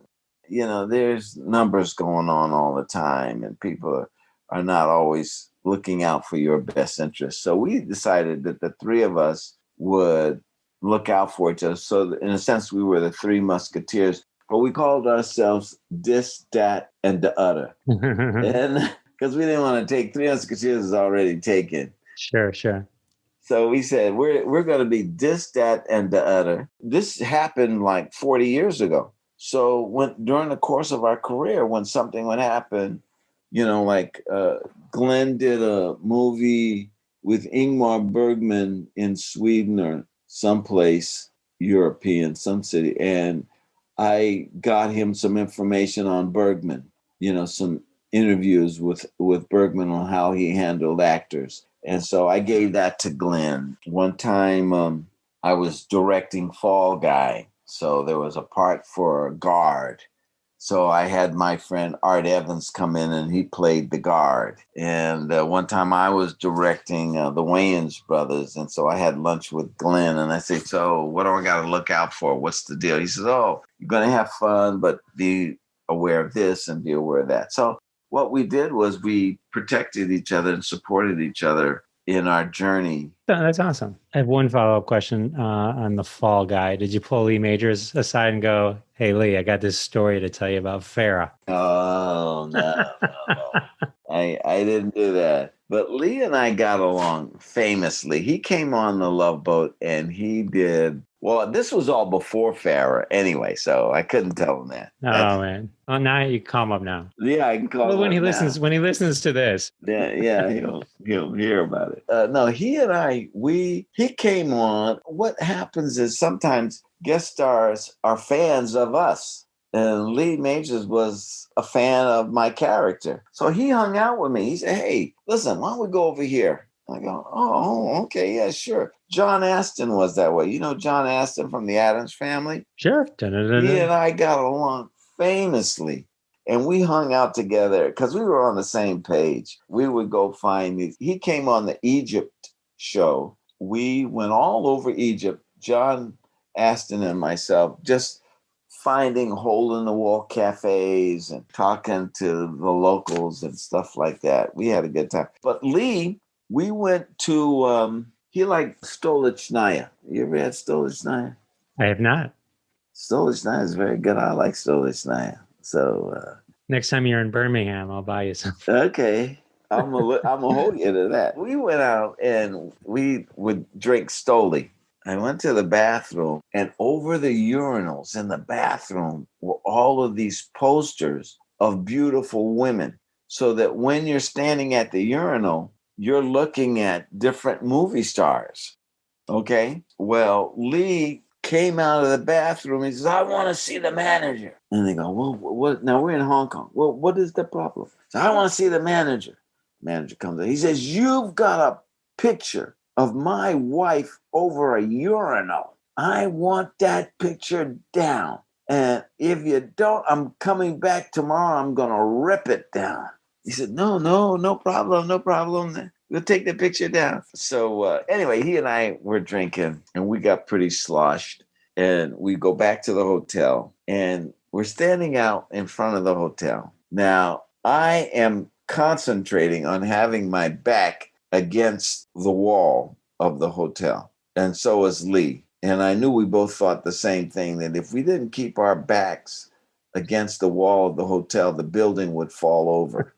there's numbers going on all the time and people are not always looking out for your best interest. So we decided that the three of us would look out for each other. So in a sense, we were the three musketeers, but we called ourselves Dis, Dat, and the Other. And because we didn't want to take three musketeers is already taken. Sure. So we said, we're going to be Dis, Dat, and the Other. This happened like 40 years ago. So during the course of our career, when something would happen, Glenn did a movie with Ingmar Bergman in Sweden or someplace European, some city, and I got him some information on Bergman, some interviews with Bergman on how he handled actors. And so I gave that to Glenn. One time I was directing Fall Guy. So there was a part for a guard. So I had my friend Art Evans come in and he played the guard. And one time I was directing the Wayans brothers. And so I had lunch with Glenn and I said, "So what do I got to look out for? What's the deal?" He says, "Oh, you're going to have fun, but be aware of this and be aware of that." So what we did was we protected each other and supported each other in our journey. That's awesome. I have one follow-up question on the Fall Guy. Did you pull Lee Majors aside and go, "Hey, Lee, I got this story to tell you about Farrah"? Oh, no. I didn't do that. But Lee and I got along famously. He came on the Love Boat and he did, well, this was all before Farrah anyway, so I couldn't tell him that. Oh, man. Oh, now you calm up now. Yeah, I can call him when he now. when he listens to this. Yeah, he'll hear about it. No, he and I, he came on. What happens is sometimes guest stars are fans of us. And Lee Majors was a fan of my character. So he hung out with me. He said, "Hey, listen, why don't we go over here?" I go, "Oh, okay, yeah, sure." John Astin was that way. You know John Astin from the Addams Family? Sure. He and I got along famously. And we hung out together because we were on the same page. We would go find these. He came on the Egypt show. We went all over Egypt, John Astin and myself, just finding hole-in-the-wall cafes and talking to the locals and stuff like that. We had a good time. But Lee, we went to, he liked Stolichnaya. You ever had Stolichnaya? I have not. Stolichnaya is very good. I like Stolichnaya. So Next time you're in Birmingham, I'll buy you some. Okay. I'm gonna hold you to that. We went out and we would drink Stoli. I went to the bathroom, and over the urinals in the bathroom were all of these posters of beautiful women. So that when you're standing at the urinal, you're looking at different movie stars. Okay. Well, Lee came out of the bathroom. He says, I want to see the manager. And they go, well, what? Now we're in Hong Kong. Well, what is the problem? So I want to see the manager. Manager comes in. He says, you've got a picture of my wife over a urinal. I want that picture down. And if you don't, I'm coming back tomorrow. I'm going to rip it down. He said, no problem. We'll take the picture down. So anyway, he and I were drinking and we got pretty sloshed. And we go back to the hotel and we're standing out in front of the hotel. Now, I am concentrating on having my back against the wall of the hotel. And so is Lee. And I knew we both thought the same thing, that if we didn't keep our backs against the wall of the hotel, the building would fall over.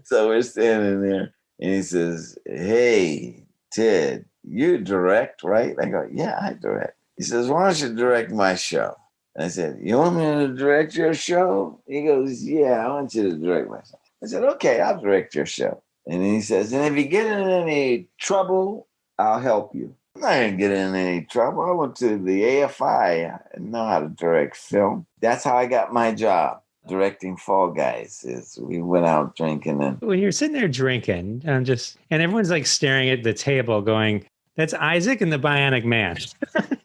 So we're standing there and he says, hey, Ted, you direct, right? I go, yeah, I direct. He says, why don't you direct my show? I said, you want me to direct your show? He goes, yeah, I want you to direct my show. I said, okay, I'll direct your show. And he says, and if you get in any trouble, I'll help you. I'm not going to get in any trouble. I went to the AFI. I know how to direct film. That's how I got my job, directing Fall Guys. Is we went out drinking. And when you're sitting there drinking and everyone's like staring at the table going, that's Isaac and the Bionic Man.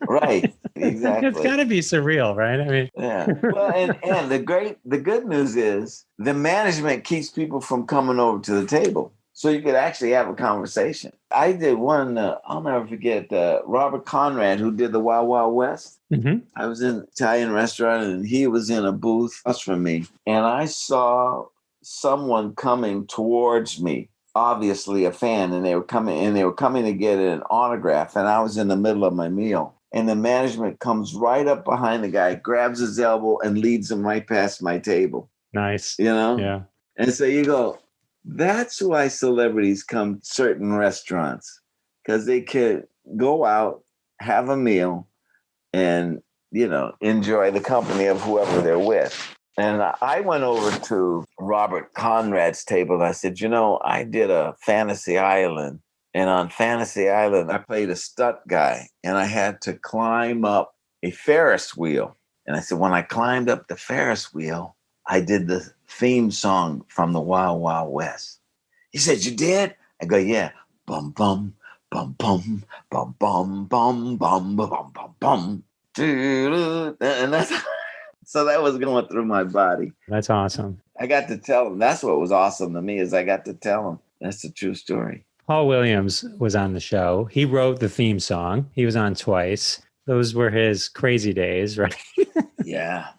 Right. Exactly. It's got to be surreal, right? I mean, yeah. Well, and the good news is the management keeps people from coming over to the table, so you could actually have a conversation. I did one. I'll never forget. Robert Conrad, who did the Wild Wild West. Mm-hmm. I was in an Italian restaurant, and he was in a booth across from me, and I saw someone coming towards me. Obviously, a fan, and they were coming to get an autograph, and I was in the middle of my meal. And the management comes right up behind the guy, grabs his elbow, and leads him right past my table. Nice. You know? Yeah. And so you go, that's why celebrities come to certain restaurants, because they can go out, have a meal, and, enjoy the company of whoever they're with. And I went over to Robert Conrad's table, and I said, I did a Fantasy Island. And on Fantasy Island, I played a stunt guy, and I had to climb up a Ferris wheel. And I said, when I climbed up the Ferris wheel, I did the theme song from the Wild Wild West. He said, you did? I go, yeah. Bum, bum, bum, bum, bum, bum, bum, bum, bum, bum, bum. And that's so that was going through my body. That's awesome. I got to tell him. That's what was awesome to me, is I got to tell him. That's the true story. Paul Williams was on the show. He wrote the theme song. He was on twice. Those were his crazy days, right? Yeah.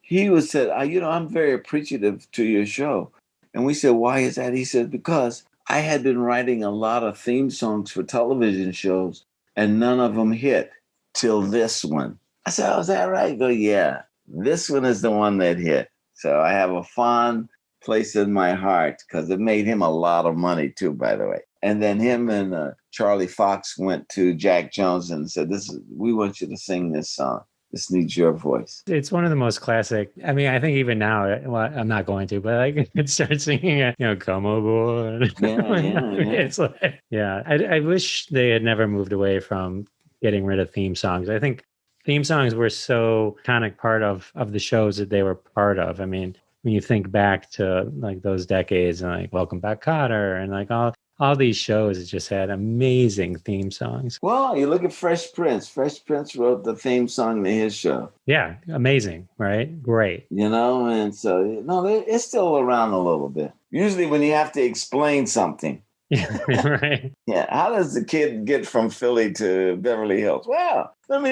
He said, I'm very appreciative to your show. And we said, why is that? He said, because I had been writing a lot of theme songs for television shows, and none of them hit till this one. I said, oh, is that right? He goes, yeah, this one is the one that hit. So I have a fond place in my heart, because it made him a lot of money too, by the way. And then him and Charlie Fox went to Jack Jones and said, we want you to sing this song. This needs your voice. It's one of the most classic. I mean, I think even now, well, I'm not going to, but I could start singing it, come aboard. Yeah. It's like, yeah. I wish they had never moved away from getting rid of theme songs. I think theme songs were so iconic part of the shows that they were part of. I mean, when you think back to like those decades and like Welcome Back, Kotter, and like all these shows, it just had amazing theme songs. Well, you look at Fresh Prince. Fresh Prince wrote the theme song to his show. Yeah, amazing, right? Great. And so, it's still around a little bit. Usually when you have to explain something. Yeah, right. Yeah, how does the kid get from Philly to Beverly Hills? Well, let me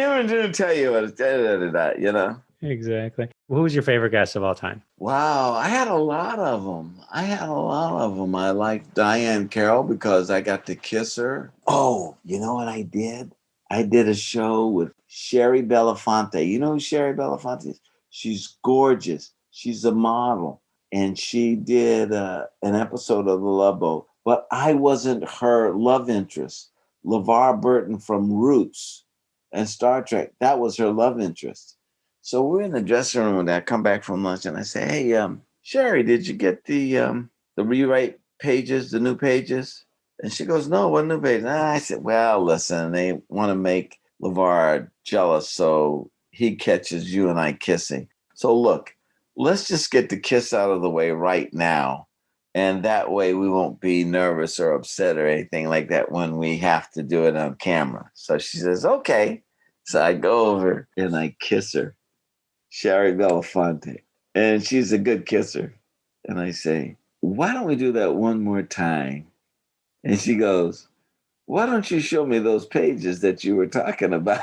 tell you what, Exactly. Who was your favorite guest of all time? Wow, I had a lot of them. I liked Diane Carroll because I got to kiss her. Oh, you know what I did? I did a show with Sherry Belafonte. You know who Sherry Belafonte is? She's gorgeous. She's a model. And she did an episode of The Love Boat. But I wasn't her love interest. LeVar Burton from Roots and Star Trek, that was her love interest. So we're in the dressing room and I come back from lunch and I say, hey, Sherry, did you get the rewrite pages, the new pages? And she goes, no, what new pages? And I said, well, listen, they want to make LeVar jealous, so he catches you and I kissing. So look, let's just get the kiss out of the way right now. And that way we won't be nervous or upset or anything like that when we have to do it on camera. So she says, okay. So I go over and I kiss her, Sherry Belafonte. And she's a good kisser. And I say, why don't we do that one more time? And she goes, why don't you show me those pages that you were talking about?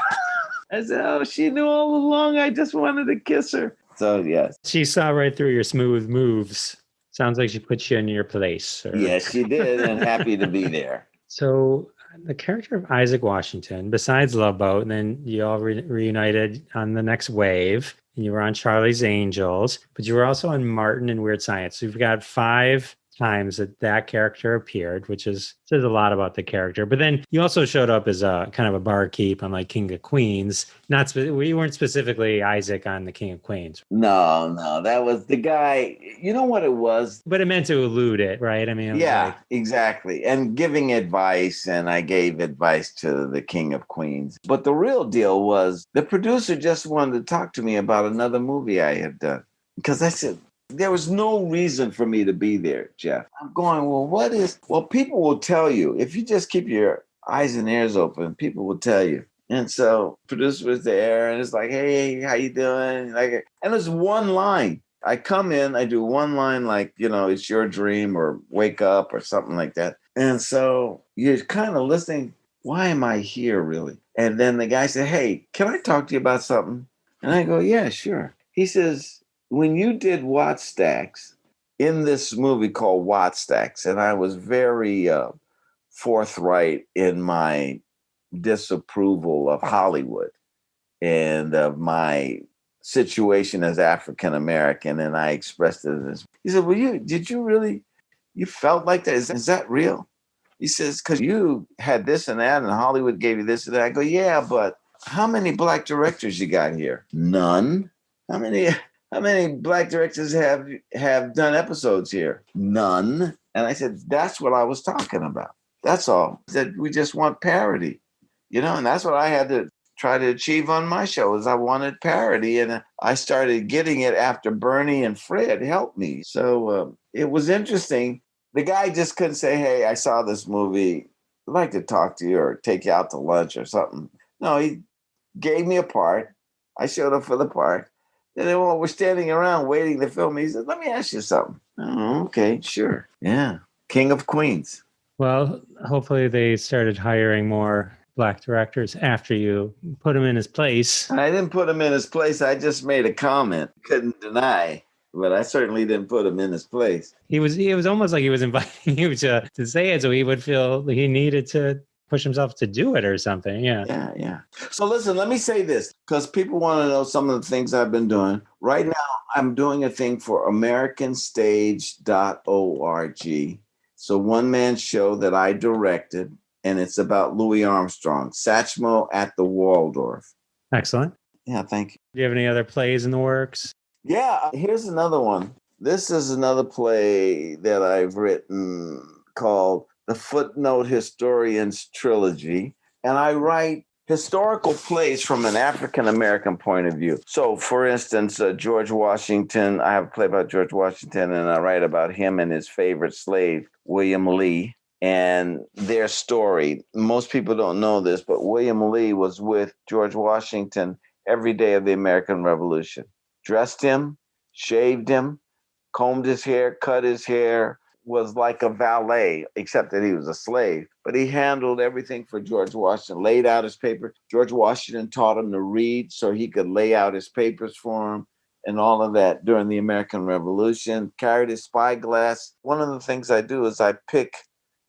I said, oh, she knew all along. I just wanted to kiss her. So, yes. She saw right through your smooth moves. Sounds like she put you in your place. Yes, she did. And happy to be there. So the character of Isaac Washington, besides Love Boat, and then you all reunited on The Next Wave, and you were on Charlie's Angels, but you were also on Martin and Weird Science. So you've got 5 times that character appeared, which says a lot about the character. But then you also showed up as a kind of a barkeep on like King of Queens. We weren't specifically Isaac on the King of Queens. No, that was the guy. You know what it was? But it meant to elude it, right? I mean, yeah, exactly. And giving advice, and I gave advice to the King of Queens. But the real deal was the producer just wanted to talk to me about another movie I had done. Because I said, there was no reason for me to be there, Jeff. I'm going, well, people will tell you. If you just keep your eyes and ears open, people will tell you. And so producer was there and it's like, hey, how you doing? Like, and it's one line. I come in, I do one line like, it's your dream or wake up or something like that. And so you're kind of listening, why am I here really? And then the guy said, hey, can I talk to you about something? And I go, yeah, sure. He says, when you did Watt Stacks in this movie called Watt Stacks, and I was very forthright in my disapproval of Hollywood and of my situation as African American, and I expressed it as, he said, well, you felt like that? Is that real? He says, because you had this and that, and Hollywood gave you this and that. I go, yeah, but how many Black directors you got here? None. How many Black directors have done episodes here? None. And I said, that's what I was talking about. That's all. I said, we just want parity, and that's what I had to try to achieve on my show is I wanted parity. And I started getting it after Bernie and Fred helped me. So it was interesting. The guy just couldn't say, hey, I saw this movie. I'd like to talk to you or take you out to lunch or something. No, he gave me a part. I showed up for the part. And then while we're standing around waiting to film, he said, let me ask you something. Oh, okay, sure. Yeah. King of Queens. Well, hopefully they started hiring more Black directors after you put him in his place. I didn't put him in his place. I just made a comment. Couldn't deny. But I certainly didn't put him in his place. He was almost like he was inviting you to say it so he would feel he needed to push himself to do it or something. Yeah. So listen, let me say this because people want to know some of the things I've been doing. Right now, I'm doing a thing for AmericanStage.org. It's a one-man show that I directed, and it's about Louis Armstrong, Satchmo at the Waldorf. Excellent. Yeah, thank you. Do you have any other plays in the works? Yeah, here's another one. This is another play that I've written called The Footnote Historians Trilogy. And I write historical plays from an African-American point of view. So, for instance, George Washington, I have a play about George Washington, and I write about him and his favorite slave, William Lee, and their story. Most people don't know this, but William Lee was with George Washington every day of the American Revolution. Dressed him, shaved him, combed his hair, cut his hair, was like a valet, except that he was a slave. But he handled everything for George Washington, laid out his paper. George Washington taught him to read so he could lay out his papers for him and all of that during the American Revolution, carried his spyglass. One of the things I do is I pick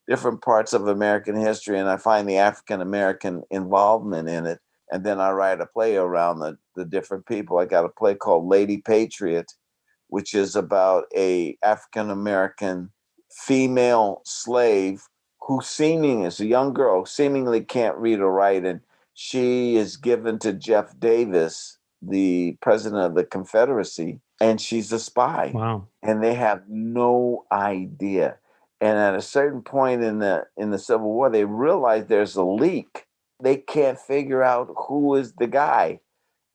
different parts of American history and I find the African-American involvement in it. And then I write a play around the different people. I got a play called Lady Patriot, which is about a African-American female slave who is a young girl, seemingly can't read or write. And she is given to Jeff Davis, the president of the Confederacy, and she's a spy. Wow. And they have no idea. And at a certain point in the Civil War, they realize there's a leak. They can't figure out who is the guy.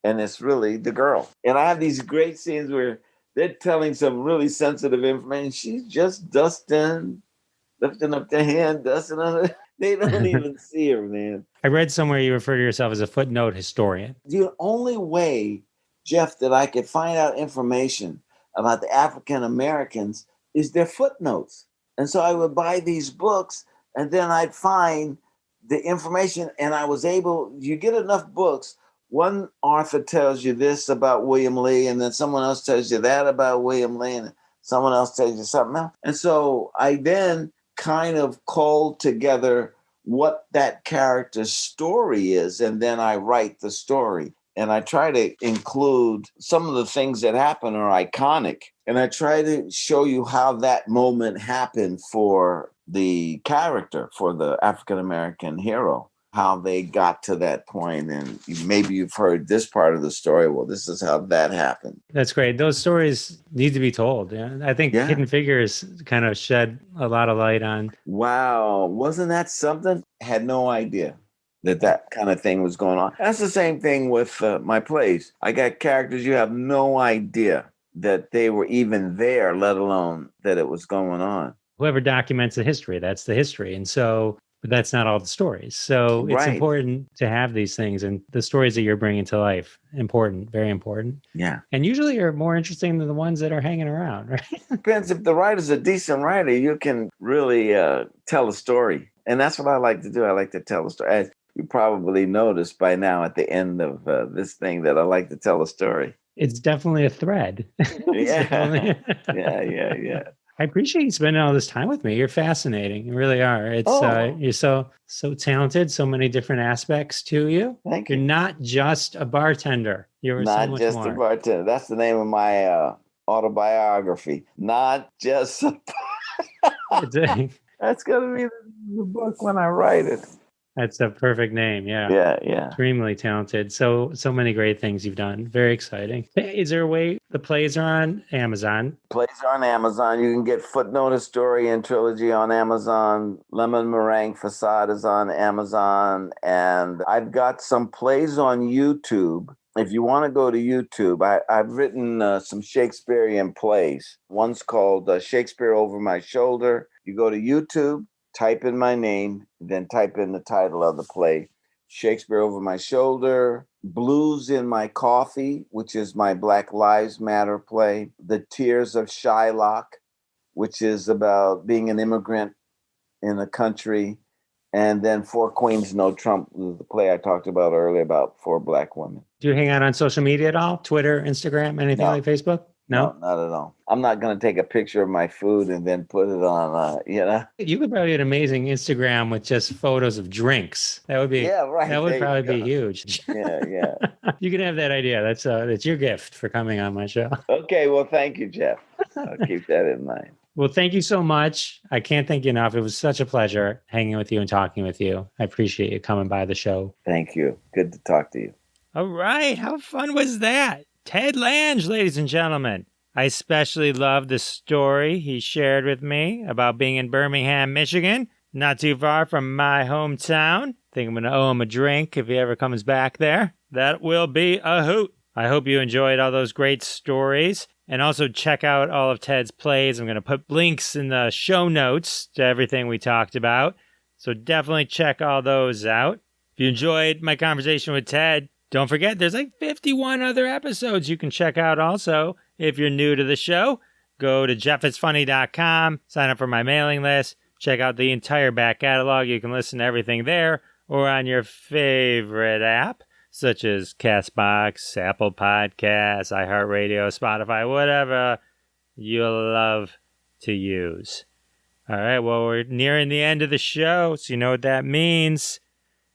And it's really the girl. And I have these great scenes where they're telling some really sensitive information. She's just lifting up their hand, dusting on it. They don't even see her, man. I read somewhere you refer to yourself as a footnote historian. The only way, Jeff, that I could find out information about the African Americans is their footnotes. And so I would buy these books and then I'd find the information, and you get enough books. One author tells you this about William Lee, and then someone else tells you that about William Lee, and someone else tells you something else. And so I then kind of culled together what that character's story is, and then I write the story. And I try to include some of the things that happen are iconic. And I try to show you how that moment happened for the character, for the African-American hero, how they got to that point. And maybe you've heard this part of the story. Well, this is how that happened. That's great. Those stories need to be told. Yeah. I think Hidden Figures kind of shed a lot of light on. Wow. Wasn't that something? Had no idea that kind of thing was going on. That's the same thing with my plays. I got characters you have no idea that they were even there, let alone that it was going on. Whoever documents the history, that's the history. And so, but that's not all the stories. So it's important to have these things, and the stories that you're bringing to life, important, very important. Yeah. And usually are more interesting than the ones that are hanging around, right? Depends. If the writer's a decent writer, you can really tell a story. And that's what I like to do. I like to tell a story. As you probably noticed by now at the end of this thing that I like to tell a story. It's definitely a thread. Yeah. Yeah. I appreciate you spending all this time with me. You're fascinating. You really are. It's you're so talented, so many different aspects to you. Thank you. You're not just a bartender. You're not so much just more. a bartender. That's the name of my autobiography. Not just a That's gonna be the book when I write it. That's a perfect name. Yeah. Yeah. Extremely talented. So many great things you've done. Very exciting. Is there a way the plays are on Amazon? Plays are on Amazon. You can get Footnote, a story and Trilogy on Amazon. Lemon Meringue Facade is on Amazon. And I've got some plays on YouTube. If you want to go to YouTube, I've written some Shakespearean plays. One's called Shakespeare Over My Shoulder. You go to YouTube, type in my name, then type in the title of the play. Shakespeare Over My Shoulder, Blues in My Coffee, which is my Black Lives Matter play. The Tears of Shylock, which is about being an immigrant in a country. And then Four Queens, No Trump, the play I talked about earlier about 4 Black women. Do you hang out on social media at all? Twitter, Instagram, anything like Facebook? No, not at all. I'm not going to take a picture of my food and then put it on, You could probably get an amazing Instagram with just photos of drinks. That would be, That would probably be huge. Yeah. You can have that idea. That's your gift for coming on my show. Okay. Well, thank you, Jeff. I'll keep that in mind. Well, thank you so much. I can't thank you enough. It was such a pleasure hanging with you and talking with you. I appreciate you coming by the show. Thank you. Good to talk to you. All right. How fun was that? Ted Lange, ladies and gentlemen. I especially loved the story he shared with me about being in Birmingham, Michigan, not too far from my hometown. Think I'm going to owe him a drink if he ever comes back there. That will be a hoot. I hope you enjoyed all those great stories. And also check out all of Ted's plays. I'm going to put links in the show notes to everything we talked about. So definitely check all those out. If you enjoyed my conversation with Ted, don't forget there's like 51 other episodes you can check out also. If you're new to the show, go to jeffisfunny.com, sign up for my mailing list, check out the entire back catalog. You can listen to everything there or on your favorite app, such as CastBox, Apple Podcasts, iHeartRadio, Spotify, whatever you love to use. All right, well, we're nearing the end of the show, so you know what that means.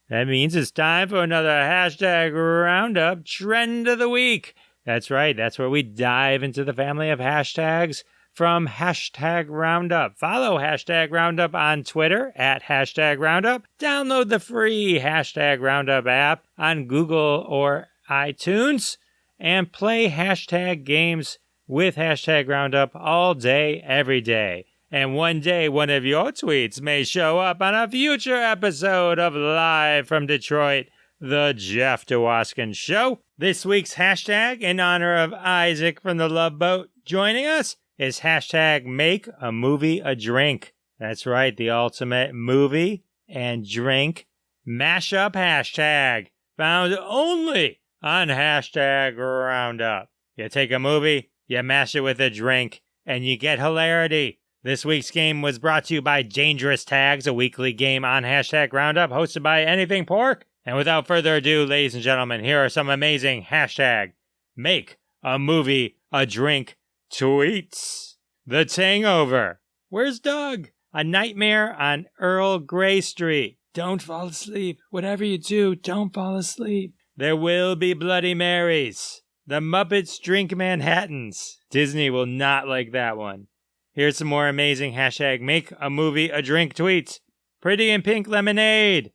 That means it's time for another hashtag Roundup Trend of the Week. That's right. That's where we dive into the family of hashtags from Hashtag Roundup. Follow Hashtag Roundup on Twitter at Hashtag Roundup. Download the free Hashtag Roundup app on Google or iTunes and play hashtag games with Hashtag Roundup all day, every day. And one day, one of your tweets may show up on a future episode of Live from Detroit, The Jeff Dwoskin Show. This week's hashtag, in honor of Isaac from the Love Boat joining us, is hashtag Make a Movie a Drink. That's right, the ultimate movie and drink mashup hashtag, found only on Hashtag Roundup. You take a movie, you mash it with a drink, and you get hilarity. This week's game was brought to you by Dangerous Tags, a weekly game on Hashtag Roundup hosted by Anything Pork. And without further ado, ladies and gentlemen, here are some amazing hashtag Make a Movie a Drink tweets. The Tangover. Where's Doug? A Nightmare on Earl Grey Street. Don't fall asleep. Whatever you do, don't fall asleep. There will be Bloody Marys. The Muppets drink Manhattans. Disney will not like that one. Here's some more amazing hashtag Make a Movie a Drink tweets. Pretty in Pink Lemonade.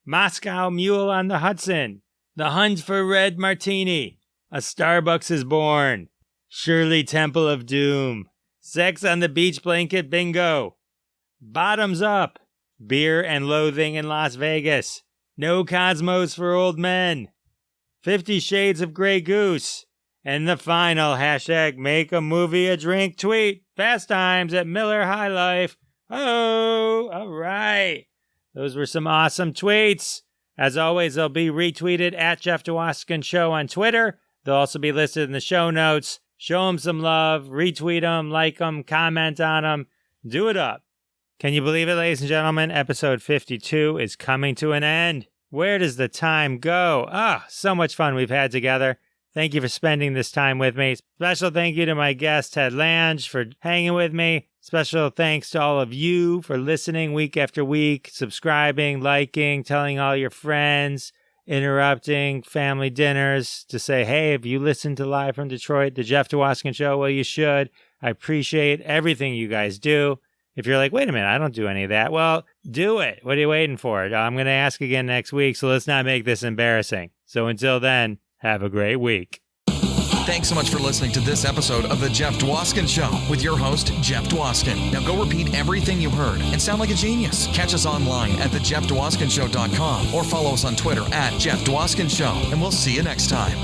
Moscow Mule on the Hudson. The Hunt for Red Martini. A Starbucks is Born. Shirley Temple of Doom. Sex on the Beach Blanket Bingo. Bottoms Up. Beer and Loathing in Las Vegas. No Cosmos for Old Men. 50 Shades of Grey Goose. And the final hashtag Make a Movie a Drink tweet. Fast Times at Miller High Life. Oh, all right. Those were some awesome tweets. As always, they'll be retweeted at Jeff Dwoskin Show on Twitter. They'll also be listed in the show notes. Show them some love, retweet them, like them, comment on them. Do it up. Can you believe it, ladies and gentlemen? Episode 52 is coming to an end. Where does the time go? So much fun we've had together. Thank you for spending this time with me. Special thank you to my guest, Ted Lange, for hanging with me. Special thanks to all of you for listening week after week, subscribing, liking, telling all your friends, interrupting family dinners to say, hey, if you listen to Live from Detroit, the Jeff Dwoskin Show, well, you should. I appreciate everything you guys do. If you're like, wait a minute, I don't do any of that. Well, do it. What are you waiting for? I'm going to ask again next week, so let's not make this embarrassing. So until then, have a great week. Thanks so much for listening to this episode of The Jeff Dwoskin Show with your host, Jeff Dwoskin. Now go repeat everything you heard and sound like a genius. Catch us online at thejeffdwoskinshow.com or follow us on Twitter at Jeff Dwoskin Show, and we'll see you next time.